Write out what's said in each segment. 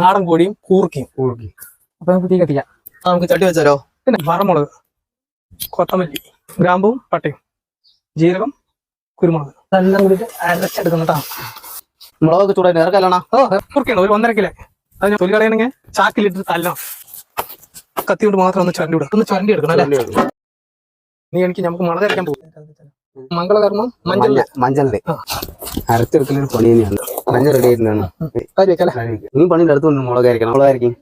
നാടൻ കോഴിയും കൂർക്കയും അപ്പൊ നമുക്ക് തീ കത്തിക്കാം. നമുക്ക് ചട്ടി വെച്ചാലോ? പിന്നെ വറമുളക്, കൊത്തമല്ലി, ഗ്രാമ്പും പട്ടയും, ജീരകം, കുരുമുളക് ഇതെല്ലാം കൂടിയിട്ട് അരച്ചെടുക്കണം കേട്ടോ. മുളകൊക്കെ ചൂടായി ഇറക്കല്ലാണ്. കൂർക്കയാണ് ഒരു 1.5 കിലോ. അത് ഞാൻ തൊലി കളയണെങ്കിൽ ചാക്കിലിട്ട് തല്ലണം. കത്തി കൊണ്ട് മാത്രം ഒന്ന് ചുരണ്ടി വിടും. ഒന്ന് ചുരണ്ടി എടുക്കണം അല്ലേ? നീ എനിക്ക് നമുക്ക് മുളക് അരയ്ക്കാൻ പോകും. മംഗളകർമ്മം മഞ്ഞളിന്റെ അരച്ചെടുക്കലൊരു പണി തന്നെയാണ്. മഞ്ഞൾ റെഡി ആയിട്ടാണ് നീ പണിയുടെ അടുത്ത് മുളക് അരക്കണം. മുളകായിരിക്കും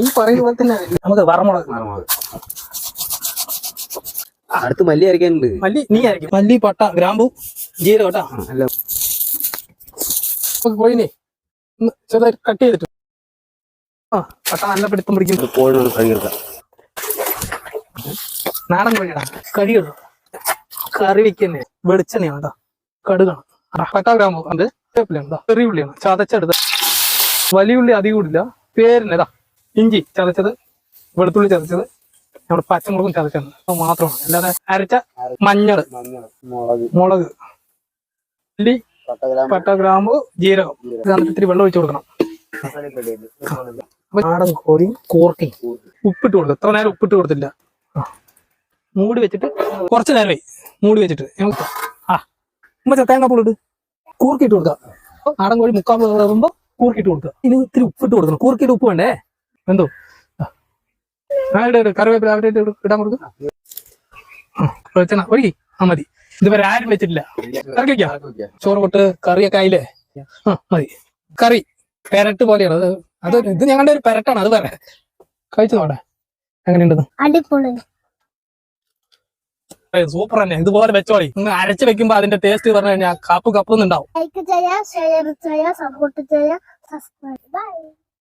ഈ പറയുന്ന പോലെ തന്നെ നമുക്ക് വറമുളക്. അടുത്ത് മല്ലി അരയ്ക്കാനുണ്ട്. മല്ലി നീ അരയ്ക്കും. മല്ലി, പട്ട, ഗ്രാമ്പു, ജീരകം കേട്ടാ. അല്ല കോഴിനെ ചെറുതായിട്ട് കട്ട് ചെയ്തിട്ട് പട്ട നല്ല പിടുത്തം പിടിക്കും. കോഴിനോട് കഴുകിയെടുക്കാം. നാടൻ കോഴിയാ കഴുകിയിടും. കറി വെക്കുന്നേ വെളിച്ചെണ്ണയാണ് കേട്ടോ. കടുകാണ്. പട്ട, ഗ്രാമ്പു അത് വേപ്പിലാണ്. ചെറിയ ഉള്ളിയാണ് ചതച്ചെടുത്ത്. വലിയ ഉള്ളി അധികം ഇടില്ല. പേരിന് ഇതാ ഇഞ്ചി ചതച്ചത്, വെളുത്തുള്ളി ചതച്ചത്, നമ്മുടെ പച്ചമുളകും ചതച്ചത് മാത്രമാണ്. അല്ലാതെ അരച്ച മഞ്ഞള്, മുളക്, ഉള്ളി, പട്ട, ഗ്രാമ്പു, ജീരകം ഇത് ഇത്തിരി വെള്ളം ഒഴിച്ചു കൊടുക്കണം. നാടൻ കോഴിയും കൂർക്കയും ഉപ്പിട്ട് കൊടുക്കുക. എത്ര നേരം ഉപ്പിട്ട് കൊടുത്തില്ല. മൂടി വെച്ചിട്ട് കുറച്ച് നേരമായി മൂടി വെച്ചിട്ട് തേങ്ങാപ്പൂളിട്ട് കൂർക്കിട്ട് കൊടുക്കുക. നാടൻ കോഴി മുക്കാൽ വേകുമ്പോ കൂർക്കിട്ട് കൊടുക്കുക. ഇനി ഇത്തിരി ഉപ്പിട്ട് കൊടുക്കണം. കൂർക്കിട്ട് ഉപ്പ് വേണ്ടേ? എന്തോ കറിവേപ്പില അവരായിട്ട് ഇടാൻ കൊടുക്കുക. വെളിച്ചെണ്ണ ഒഴുകി മതി. ഇതുവരെ ആരും വെച്ചിട്ടില്ല. കറി വയ്ക്കാം. ചോറ് കൊട്ട് കറിയൊക്കെ ആയില്ലേ? മതി. കറി പെരട്ട് പോലെയാണ് അത്. അത് ഇത് ഞങ്ങളുടെ ഒരു പെരട്ടാണ്. അത് വേറെ കഴിച്ചതോടെ എങ്ങനെയുണ്ടെന്ന് സൂപ്പർ തന്നെ. ഇതുപോലെ വെച്ചോളി. നിങ്ങൾ അരച്ച് വെക്കുമ്പോ അതിന്റെ ടേസ്റ്റ് പറഞ്ഞു കഴിഞ്ഞാൽ കപ്പ് കപ്പൊന്നുണ്ടാവും.